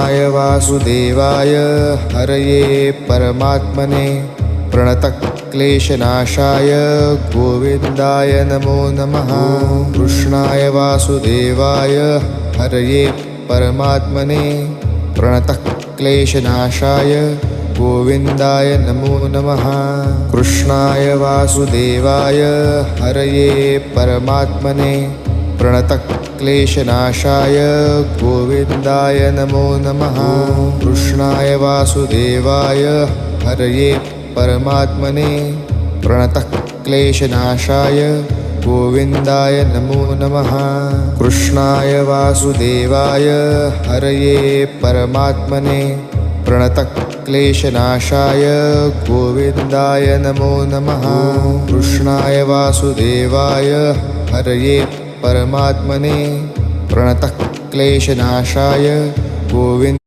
वासुदेवाय हरये परमात्मने प्रणतक्लेशनाशाय गोविन्दाय नमो नमः। कृष्णाय वासुदेवाय हरये परमात्मने प्रणतक्लेशनाशाय गोविन्दाय नमो नमः। कृष्णाय वासुदेवाय हरये परमात्मने प्रणतक्लेशनाशाय गोविन्दाय नमो नमः। कृष्णाय वासुदेवाय हरये परमात्मने प्रणतक्लेशनाशाय गोविन्दाय नमो नमः। कृष्णाय वासुदेवाय हरये परमात्मने प्रणतक्लेशनाशाय गोविन्दाय नमो नमः। कृष्णाय वासुदेवाय हरये परमात्मने प्रणतक्लेशनाशाय गोविन्द